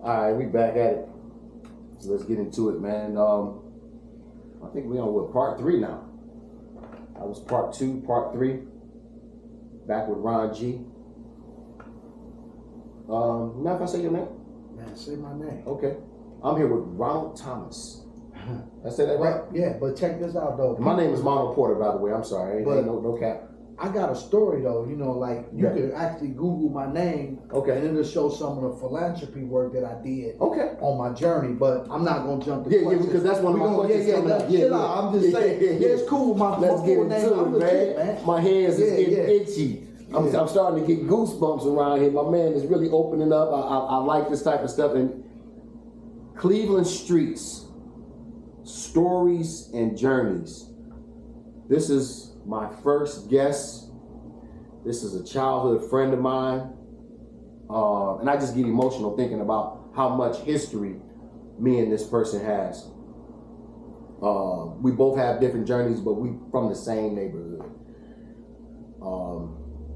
All right, we back at it. So let's get into it, man. I think we on part 3 now. That was part 2, part 3. Back with Ron G. Now if I say your name? Man, say my name. Okay. I'm here with Ronald Thomas. I said that right? Yeah, but check this out though. My name is Mono Porter, by the way. I'm sorry. Ain't no cap. I got a story though, like you could actually Google my name, okay, and it'll show some of the philanthropy work that I did, okay, on my journey. But I'm not gonna jump to questions. Because that's one of my questions. Chill out. I'm just saying, it's cool. Let's get into it, man. My hands is getting itchy. I'm starting to get goosebumps around here. My man is really opening up. I like this type of stuff. And Cleveland Streets, Stories and Journeys. This is my first guest. This is a childhood friend of mine. And I just get emotional thinking about how much history me and this person has. We both have different journeys, but we from the same neighborhood.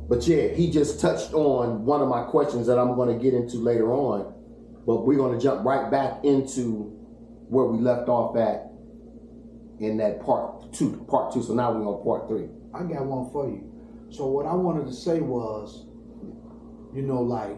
But yeah, he just touched on one of my questions that I'm going to get into later on. But we're going to jump right back into where we left off at in that part two. So now we're on part 3. I got one for you. So what I wanted to say was, like,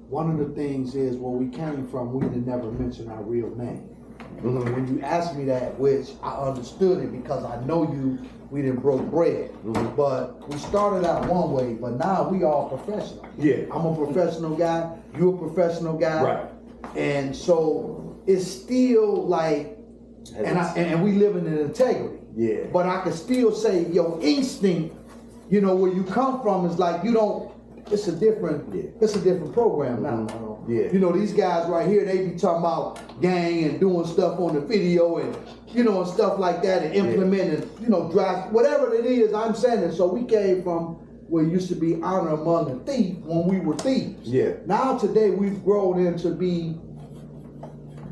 one of the things is where we came from, we didn't never mention our real name. Mm-hmm. When you asked me that, which I understood it because I know you, we didn't broke bread. Mm-hmm. But we started out one way, but now we all professional. Yeah. I'm a professional guy, you're a professional guy. Right. And so it's still like, and we live in integrity. Yeah. But I can still say your instinct, where you come from is like it's a different program now. Mm-hmm. Yeah. These guys right here, they be talking about gang and doing stuff on the video and and stuff like that and implementing, drive whatever it is, I'm saying it. So we came from where it used to be honor among the thief when we were thieves. Yeah. Now today we've grown into be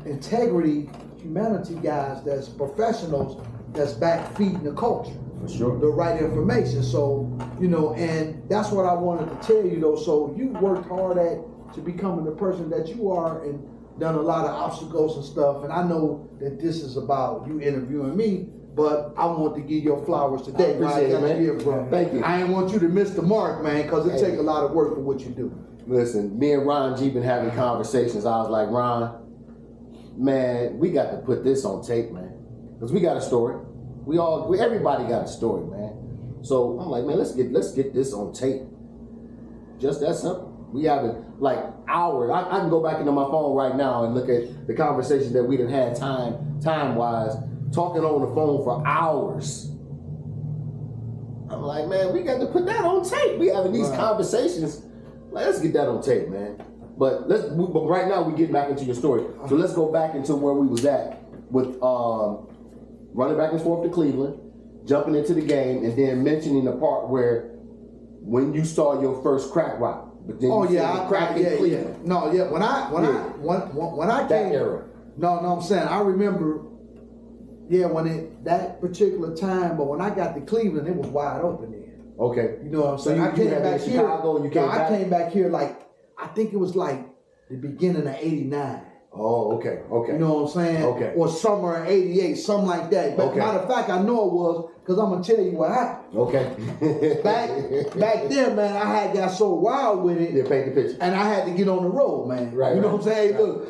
integrity, humanity guys that's professionals that's back feeding the culture. For sure. The right information. So, and that's what I wanted to tell you though. So you worked hard to becoming the person that you are and done a lot of obstacles and stuff. And I know that this is about you interviewing me, but I want to give your flowers today. I appreciate it, man. Here, bro. Thank you. I ain't want you to miss the mark, man, because it takes a lot of work for what you do. Listen, me and Ron G been having conversations. I was like, Ron, man, we got to put this on tape, man. Because we got a story. Everybody got a story, man. So I'm like, man, let's get this on tape. Just that simple. We have it like hours. I can go back into my phone right now and look at the conversation that we done had time-wise, talking on the phone for hours. I'm like, man, we got to put that on tape. We having these conversations. Like, let's get that on tape, man. But right now we get back into your story. So let's go back into where we was at with running back and forth to Cleveland, jumping into the game, and then mentioning the part where when you saw your first crack rock. But then crack in Cleveland. Yeah. No, yeah. When I came, that era. No, I'm saying I remember. Yeah, that particular time, but when I got to Cleveland, it was wide open then. Okay. You know what I'm saying? So I came back here. Chicago, and I came back here like I think it was like the beginning of '89. Oh, okay. You know what I'm saying? Okay. Or summer of '88, something like that. But matter of fact, I know it was because I'm gonna tell you what happened. Okay. back there, man, I had got so wild with it. Yeah, paint the picture. And I had to get on the road, man. Right. You know what I'm saying? Look,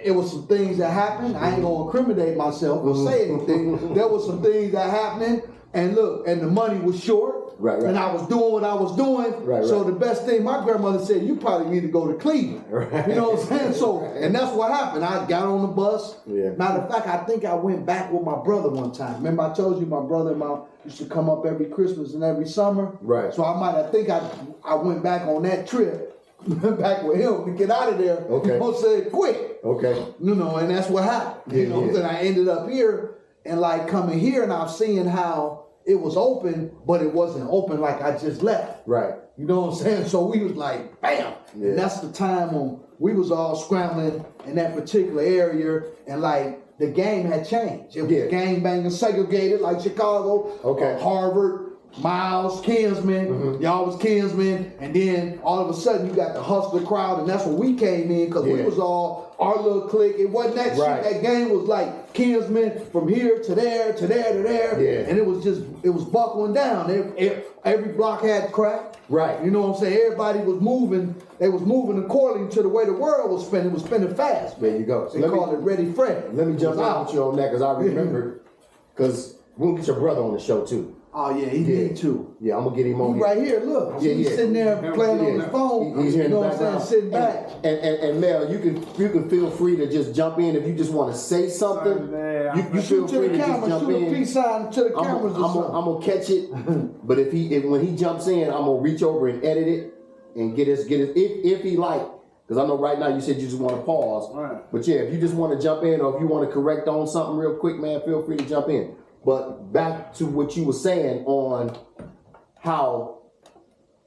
it was some things that happened. I ain't gonna incriminate myself or say anything. There was some things that happening, and look, and the money was short. Right. And I was doing what I was doing. Right. So the best thing, my grandmother said, you probably need to go to Cleveland. Right. You know what I'm saying? So, and that's what happened. I got on the bus. Yeah. Matter of fact, I think I went back with my brother one time. Remember I told you my brother and mom used to come up every Christmas and every summer? Right. So I think I went back on that trip. Back with him to get out of there. Okay. You know what I'm saying? Quick. Okay. And that's what happened. Yeah, you know, then I ended up here and like coming here and I've seen how it was open, but it wasn't open like I just left. Right. You know what I'm saying? So we was like, bam. Yeah. And that's the time when we was all scrambling in that particular area and like the game had changed. It was gang banging segregated like Chicago, Harvard, Miles, Kinsman, y'all was Kinsman, and then all of a sudden you got the hustler crowd, and that's when we came in because we was all our little clique. It wasn't that shit. That game was like Kinsman from here to there to there to there, and it was buckling down. Every block had crack. Right. You know what I'm saying? Everybody was moving. They was moving according to the way the world was spinning. It was spinning fast. There you go. So they called it Ready Fred. Let me jump in with you on that because I remember, because we'll get your brother on the show too. Oh yeah, he need to. Yeah, I'm gonna get him on He right here. Look, he's sitting there playing on his phone. He's here in you know the what I'm background. saying? Sitting back. And Mel, you can feel free to just jump in if you just want to say something. You feel free to just jump in. Shoot a peace sign to the cameras or something. I'm gonna catch it, but when he jumps in, I'm gonna reach over and edit it and get his if he like. Because I know right now you said you just want to pause. Right. But yeah, if you just want to jump in or if you want to correct on something real quick, man, feel free to jump in. But back to what you were saying on how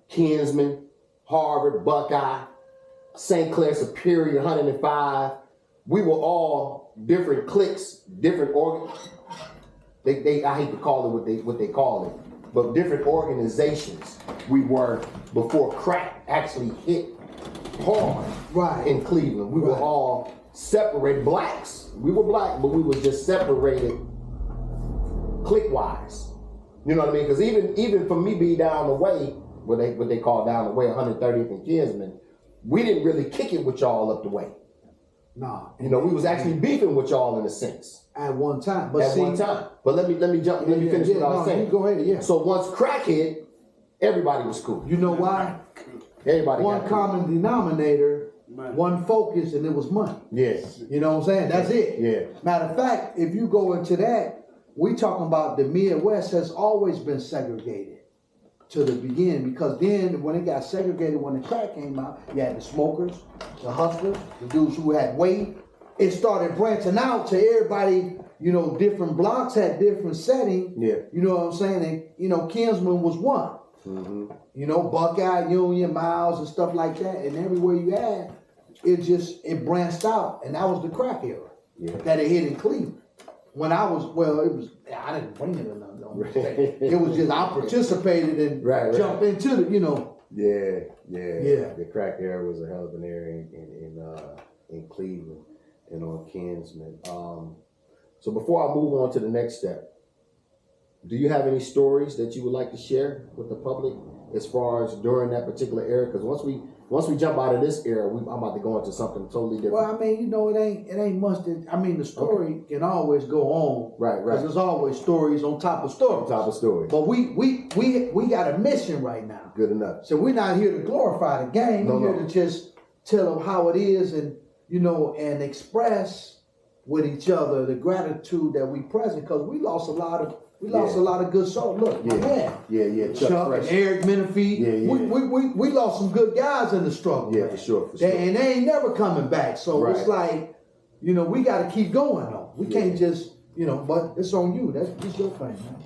Kinsman, Harvard, Buckeye, St. Clair Superior, 105, we were all different cliques, different I hate to call it what they call it, but different organizations we were before crack actually hit hard in Cleveland. We were all separated, blacks. We were black, but we were just separated clique-wise. You know what I mean? Because even for me being down the way, what they call down the way, 130th and Kinsman, we didn't really kick it with y'all up the way. Nah. You know, we was actually beefing with y'all in a sense. At one time. But let me finish what I was saying. Go ahead, yeah. So once crack hit, everybody was cool. You know why? Everybody one got cool. common denominator, one focus, and it was money. Yes. You know what I'm saying? That's it. Yeah. Matter of fact, if you go into that, we talking about the Midwest has always been segregated to the beginning, because then when it got segregated, when the crack came out, you had the smokers, the hustlers, the dudes who had weight. It started branching out to everybody. You know, different blocks had different setting. Yeah. You know what I'm saying? And, you know, Kinsman was one. Mm-hmm. You know, Buckeye, Union, Miles, and stuff like that. And everywhere you had, it branched out. And that was the crack era that it hit in Cleveland. When I was, I didn't bring it or nothing. It was just, I participated and jumped into the, you know. Yeah. The crack era was a hell of an era in Cleveland and on Kinsman. So before I move on to the next step, do you have any stories that you would like to share with the public as far as during that particular era? Because once we jump out of this era, I'm about to go into something totally different. Well, I mean, you know, it ain't much that, I mean, the story can always go on. Right. Because there's always stories on top of stories. On top of stories. But we got a mission right now. Good enough. So we're not here to glorify the game. We're here to just tell them how it is and, you know, and express with each other the gratitude that we present, because we lost a lot of good souls. Look, my man. Yeah. Chuck and Eric Menifee. Yeah. We lost some good guys in the struggle. Yeah, man. for sure. And they ain't never coming back. So it's like, you know, we got to keep going though. We can't just, you know, but it's on you. That's your thing, man.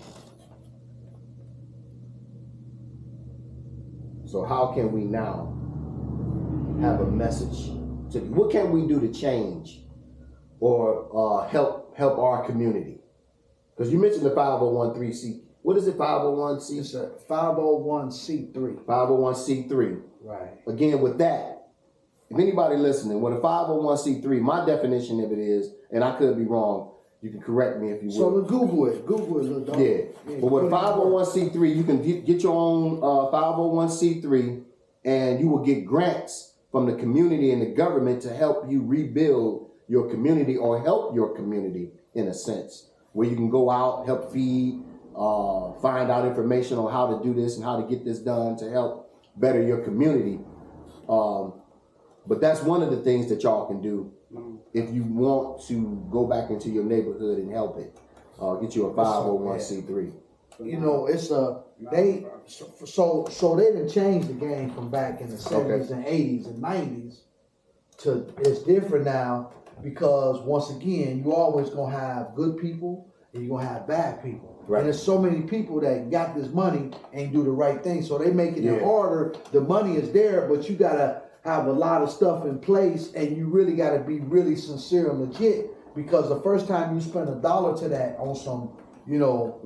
So how can we now have a message to you? What can we do to change or help our community? Because you mentioned the 501c. What is it, 501c? It's a 501c3. 501c3. Right. Again, with that, if anybody listening, with a 501c3, my definition of it is, and I could be wrong, you can correct me if you will. So Google it, little dog. Yeah. But with 501c3, you can get your own 501c3, and you will get grants from the community and the government to help you rebuild your community or help your community in a sense, where you can go out, help feed, find out information on how to do this and how to get this done to help better your community. But that's one of the things that y'all can do if you want to go back into your neighborhood and help it. Get you a 501c3. You know, it's they didn't change the game from back in the 70s and 80s and 90s to it's different now, because once again, you always gonna have good people and you're gonna have bad people. Right. And there's so many people that got this money and do the right thing, so they making it harder. The money is there, but you gotta have a lot of stuff in place, and you really gotta be really sincere and legit, because the first time you spend $1 to that on some, you know,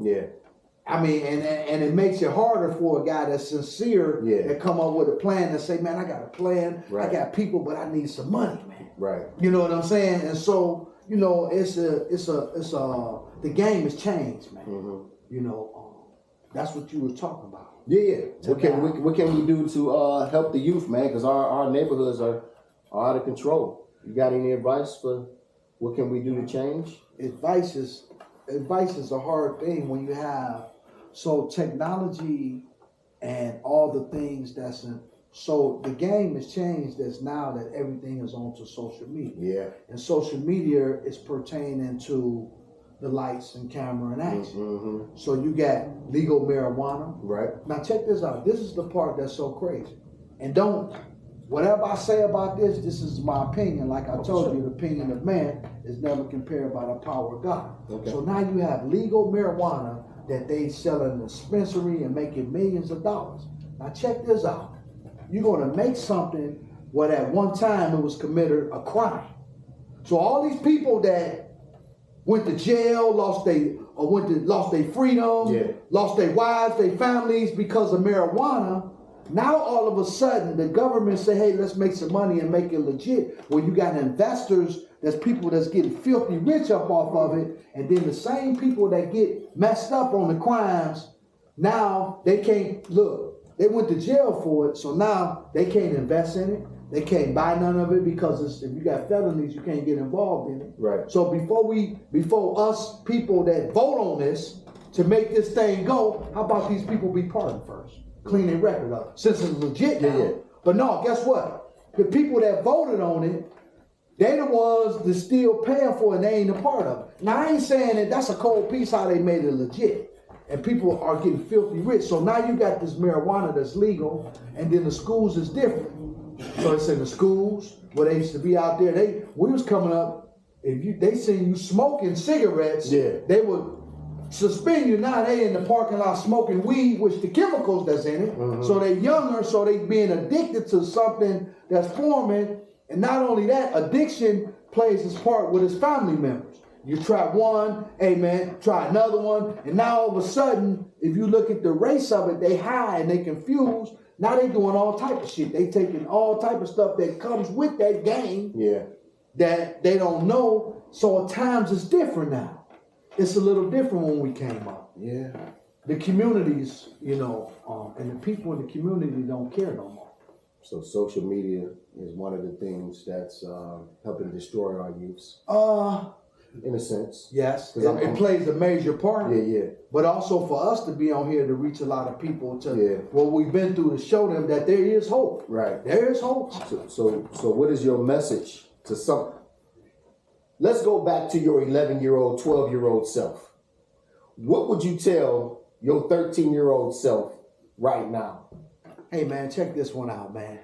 I mean, and it makes it harder for a guy that's sincere that come up with a plan and say, man, I got a plan, I got people, but I need some money, man. Right. You know what I'm saying? And so, you know, the game has changed, man. You know, that's what you were talking about. Yeah. What can we do to help the youth, man? Because our neighborhoods are out of control. You got any advice for what can we do to change? Advice is a hard thing when you have technology and all the things so the game has changed as now that everything is onto social media. Yeah. And social media is pertaining to the lights and camera and action. So you got legal marijuana. Right. Now check this out. This is the part that's so crazy. And whatever I say about this is my opinion. Like I told you, the opinion of man is never compared by the power of God. Okay. So now you have legal marijuana that they sell in the dispensary and making millions of dollars. Now check this out. You're going to make something where at one time it was committed a crime. So all these people that went to jail, lost their freedom, lost their wives, their families because of marijuana. Now all of a sudden the government say, hey, let's make some money and make it legit. Well, you got investors, there's people that's getting filthy rich up off of it, and then the same people that get messed up on the crimes, now they can't they went to jail for it, so now they can't invest in it. They can't buy none of it because if you got felonies, you can't get involved in it. Right. So before us people that vote on this to make this thing go, how about these people be pardoned first? Clean their record up. Since it's legit now. Yeah. But no, guess what? The people that voted on it, they the ones that still paying for it and they ain't a part of it. Now I ain't saying that that's a cold piece how they made it legit. And people are getting filthy rich. So now you got this marijuana that's legal, and then the schools is different. So it's in the schools where they used to be out there. We was coming up, they seen you smoking cigarettes, they would suspend you. Now they in the parking lot smoking weed, which the chemicals that's in it. So they younger, so they being addicted to something that's forming. And not only that, addiction plays its part with his family members. You try one, hey man, try another one, and now all of a sudden, if you look at the race of it, they high and they confused. Now they doing all type of shit. They taking all type of stuff that comes with that game that they don't know. So at times it's different now. It's a little different when we came up. Yeah. The communities, and the people in the community don't care no more. So social media is one of the things that's helping destroy our youths. In a sense. Yes, it plays a major part. Yeah. But also for us to be on here to reach a lot of people what we've been through to show them that there is hope. Right. There is hope. So what is your message to some? Let's go back to your 11-year-old, 12-year-old self. What would you tell your 13-year-old self right now? Hey man, check this one out, man.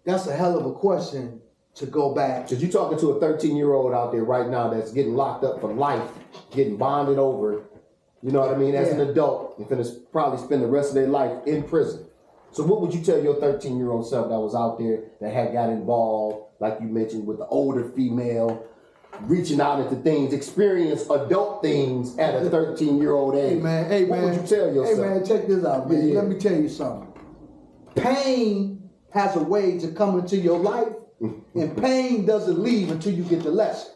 That's a hell of a question to go back. Because you're talking to a 13-year-old out there right now that's getting locked up for life, getting bonded over, you know what I mean, as an adult, and finna probably spend the rest of their life in prison. So what would you tell your 13-year-old self that was out there that had got involved, like you mentioned, with the older female, reaching out into things, experience adult things at a 13-year-old age? Hey man. What would you tell yourself? Hey man, check this out, man. Let me tell you something. Pain has a way to come into your life, and pain doesn't leave until you get the lesson.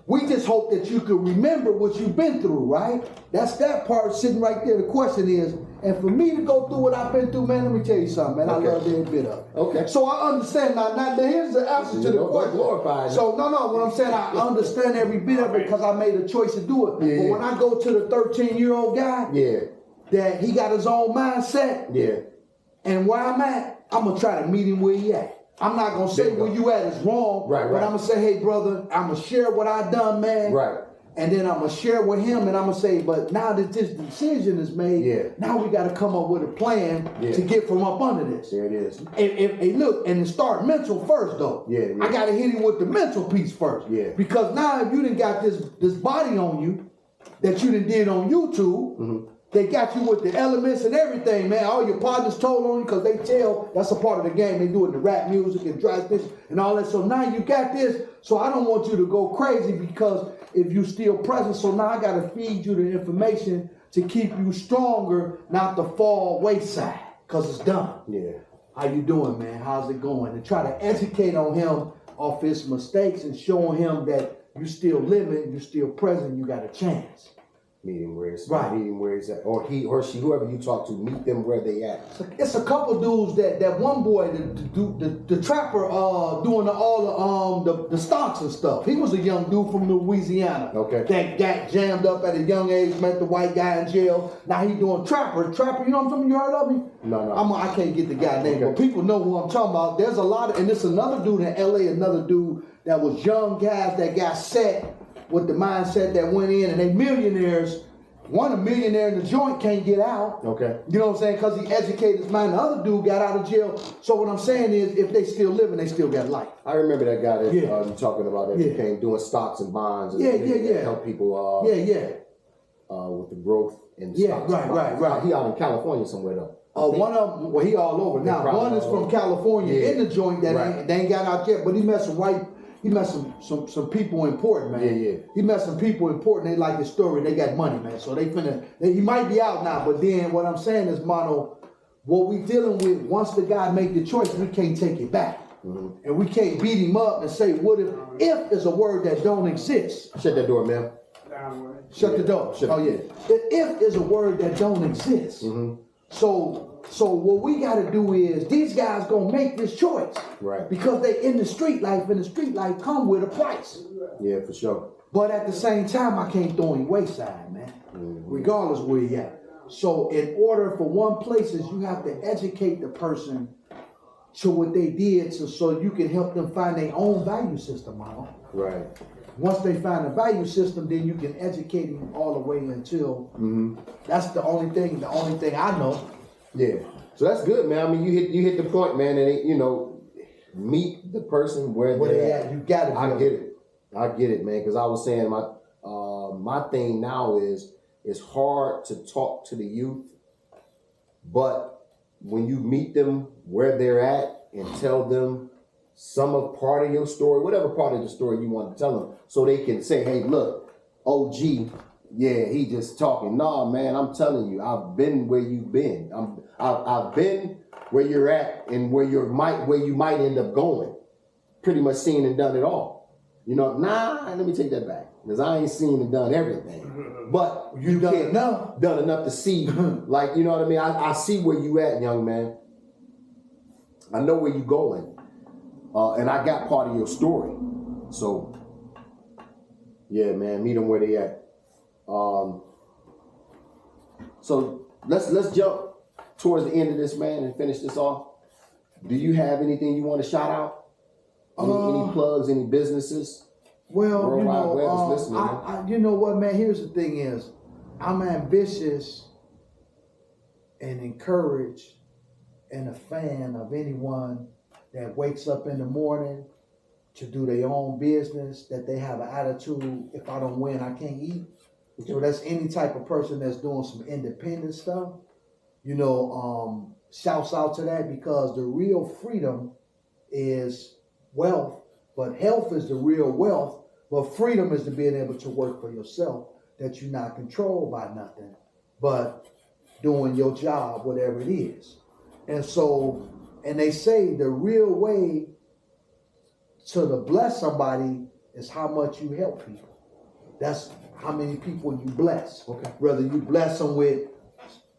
We just hope that you can remember what you've been through, right? That's that part sitting right there. The question is, and for me to go through what I've been through, man, let me tell you something, man. I love every bit of it. Okay. So I understand now here's the answer to the question. So what I'm saying, I understand every bit of it because I made a choice to do it. But when I go to the 13-year-old guy, that he got his own mindset, and where I'm at, I'm gonna try to meet him where he at. I'm not going to say where you at is wrong, but I'm going to say, hey, brother, I'm going to share what I done, man. Right. And then I'm going to share with him, and I'm going to say, but now that this decision is made, now we got to come up with a plan to get from up under this. There it is. And look, and start mental first, though. I got to hit him with the mental piece first. Because now if you done got this body on you that you done did on YouTube, they got you with the elements and everything, man. All your partners told on you because they tell that's a part of the game. They do it in the rap music and dry stitch and all that. So now you got this. So I don't want you to go crazy because if you still present, so now I got to feed you the information to keep you stronger, not to fall wayside, because it's done. Yeah. How you doing, man? How's it going? And try to educate on him off his mistakes and showing him that you still living, you still present, you got a chance. Meet him where it's Right. Meet him where he's at, or he or she, whoever you talk to, meet them where they at. It's a couple dudes that one boy, the trapper, doing all the stonks and stuff. He was a young dude from Louisiana. Okay. That got jammed up at a young age, met the white guy in jail. Now he doing trapper. You know what I'm talking? You heard of me? No. I can't get the guy name, Okay. but people know who I'm talking about. There's a lot of, and there's another dude in LA, another dude that was young guys that got set with the mindset that went in, and they millionaires. One, a millionaire in the joint can't get out. Okay. You know what I'm saying? Because he educated his mind. The other dude got out of jail. So what I'm saying is, if they still living, they still got life. I remember that guy that Yeah. you talking about that Yeah. became doing stocks and bonds. And Yeah. help people. With the growth in Yeah, stocks. and right. bonds. He out in California somewhere though. One of them, well, he all over now. probably One is all from over. California Yeah. in the joint that Right. they ain't got out yet, but he met some people important, man. Yeah. He met some people important. They like his story. And they got money, man. So he might be out now, but then what I'm saying is, Mono, what we dealing with, once the guy make the choice, we can't take it back. Mm-hmm. And we can't beat him up and say, what if is a word that don't exist. Shut that door, man. Shut the door. Shut Oh yeah. The if is a word that don't exist. Mm-hmm. So what we got to do is these guys gonna make this choice, Right. Because they in the street life, and the street life come with a price. Yeah, for sure. But at the same time, I can't throw him wayside, man. Mm-hmm. Regardless where he at. So in order for one places, you have to educate the person to what they did, so you can help them find their own value system, mama. Right. Once they find a value system, then you can educate them all the way until that's the only thing I know. Yeah. So that's good, man. I mean, you hit the point, man. And meet the person where they're at. You got it. I get it, man. Because I was saying my thing now is it's hard to talk to the youth, but when you meet them where they're at and tell them some of part of your story, whatever part of the story you want to tell them, so they can say, hey, look, OG, yeah, he just talking. Nah, man, I'm telling you, I've been where you've been. I've been where you're at and where you might end up going. Pretty much seen and done it all. Let me take that back. Because I ain't seen and done everything. But You done enough. Done enough to see, like, you know what I mean? I see where you at, young man. I know where you going. And I got part of your story. So, yeah, man, meet them where they at. So let's jump towards the end of this, man, and finish this off. Do you have anything you want to shout out? Any plugs, any businesses? Well, World Wide Web is listening, I you know what, man? Here's the thing: is I'm ambitious and encouraged and a fan of anyone that wakes up in the morning to do their own business, that they have an attitude, if I don't win, I can't eat. So that's any type of person that's doing some independent stuff. Shouts out to that, because the real freedom is wealth, but health is the real wealth. But freedom is to being able to work for yourself, that you're not controlled by nothing, but doing your job, whatever it is. And they say the real way to bless somebody is how much you help people. That's how many people you bless. Okay. Whether you bless them with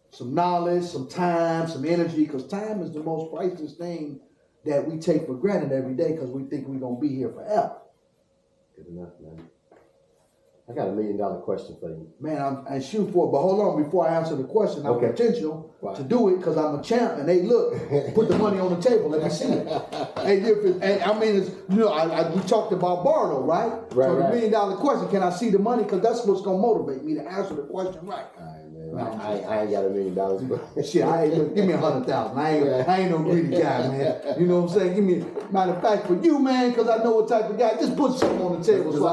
some knowledge, some time, some energy, because time is the most priceless thing that we take for granted every day, because we think we're going to be here forever. Good enough, man. I got $1 million question for you. Man, I shoot for it, but hold on, before I answer the question, I'm Okay. potential Wow. to do it, because I'm a champ, and hey, look, put the money on the table, let me see it. And I mean, we talked about Barlow, right? Right, So the right. $1 million question, can I see the money? Because that's what's going to motivate me to answer the question right. All right, man. I ain't got $1 million, but Shit, give me 100,000. I ain't no greedy guy, man. You know what I'm saying? Give me, matter of fact, for you, man, because I know what type of guy. Just put something on the table. So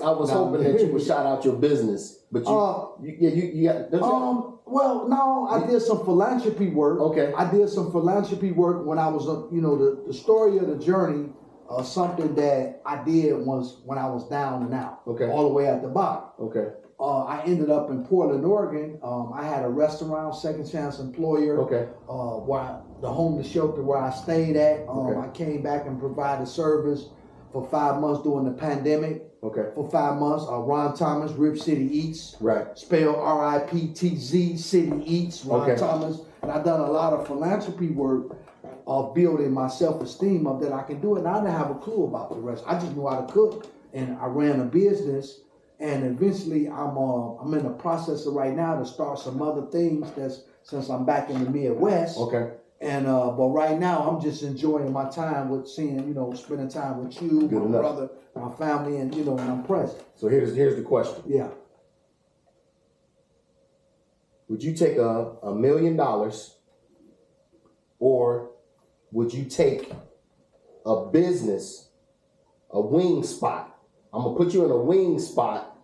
I was hoping that you would shout out your business, but you got. Well, no, I did some philanthropy work. Okay. I did some philanthropy work when I was, the story of the journey. Something that I did was when I was down and out. Okay. All the way at the bottom. Okay. I ended up in Portland, Oregon. I had a restaurant, Second Chance Employer. Okay. The homeless shelter where I stayed at. Okay. I came back and provided service for 5 months during the pandemic. Okay. For 5 months, Ron Thomas, Rip City Eats. Right. Spelled RIPTZ, City Eats, Ron Thomas. And I've done a lot of philanthropy work of building my self-esteem up that I can do it. And I didn't have a clue about the rest. I just knew how to cook. And I ran a business. And eventually I'm in the process of right now to start some other things since I'm back in the Midwest. Okay. And but right now I'm just enjoying my time with seeing, spending time with you, my brother, my family, and and I'm present. So here's the question. Yeah. Would you take $1 million, or would you take a business, a wing spot? I'm gonna put you in a wing spot,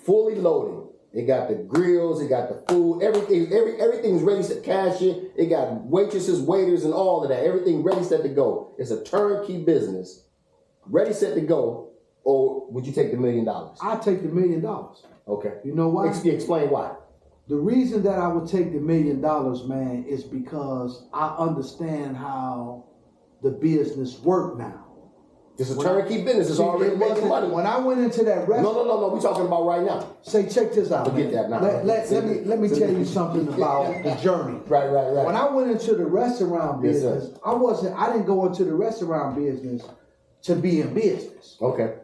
fully loaded. It got the grills, it got the food, everything's ready to cash in. It got waitresses, waiters, and all of that. Everything ready, set to go. It's a turnkey business, ready, set to go. Or would you take the $1 million? I take the $1 million. Okay. You know why? Explain why. The reason that I would take the $1 million, man, is because I understand how the business work now. It's a turnkey business. It's already making money. When I went into that restaurant, no. We're talking about right now. Say, check this out. Forget that now. Let me tell you something about the journey. Right. When I went into the restaurant business, I didn't go into the restaurant business to be in business. Okay.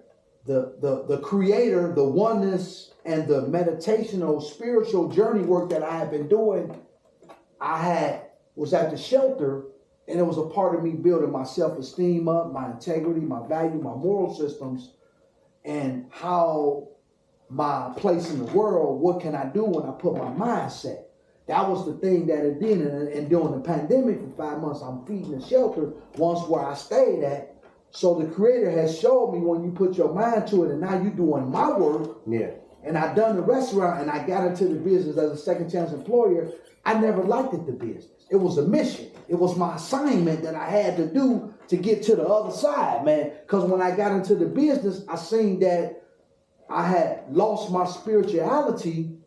The creator, the oneness, and the meditational spiritual journey work that I had been doing, was at the shelter. And it was a part of me building my self-esteem up, my integrity, my value, my moral systems, and how my place in the world, what can I do when I put my mindset? That was the thing that it did. And during the pandemic for 5 months, I'm feeding the shelter once where I stayed at. So the creator has showed me when you put your mind to it, and now you're doing my work. Yeah. And I done the restaurant, and I got into the business as a second chance employer. I never liked it, the business. It was a mission. It was my assignment that I had to do to get to the other side, man. Because when I got into the business, I seen that I had lost my spirituality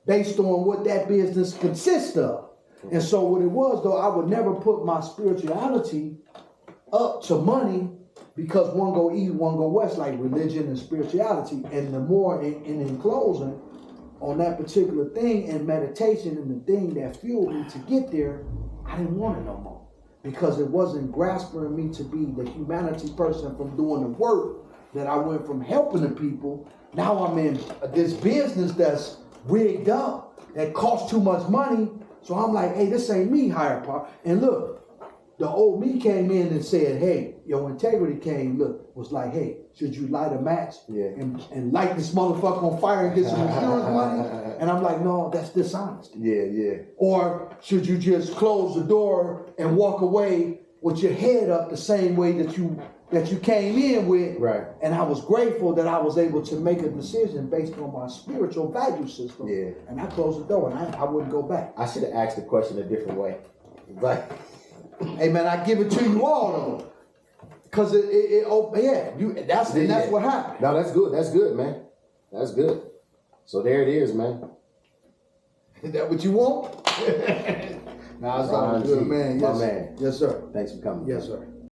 based on what that business consists of. And so what it was, though, I would never put my spirituality up to money, because one go east, one go west, like religion and spirituality. And the more, in closing, on that particular thing and meditation and the thing that fueled me to get there, I didn't want it no more, because it wasn't grasping me to be the humanity person from doing the work that I went from helping the people. Now I'm in this business that's rigged up, that costs too much money. So I'm like, hey, this ain't me, higher power. And look, the old me came in and said, hey, your integrity was like, hey, should you light a match and light this motherfucker on fire and get some insurance money? And I'm like, no, that's dishonesty. Yeah. Or should you just close the door and walk away with your head up the same way that you came in with? Right. And I was grateful that I was able to make a decision based on my spiritual value system. Yeah. And I closed the door, and I wouldn't go back. I should have asked the question a different way. Like, hey man, I give it to you all of them. Cause that's what happened. No, that's good. That's good, man. That's good. So there it is, man. Is that what you want? Nah, it's all good, man. Yes, man. Yes, sir. Thanks for coming. Yes, sir.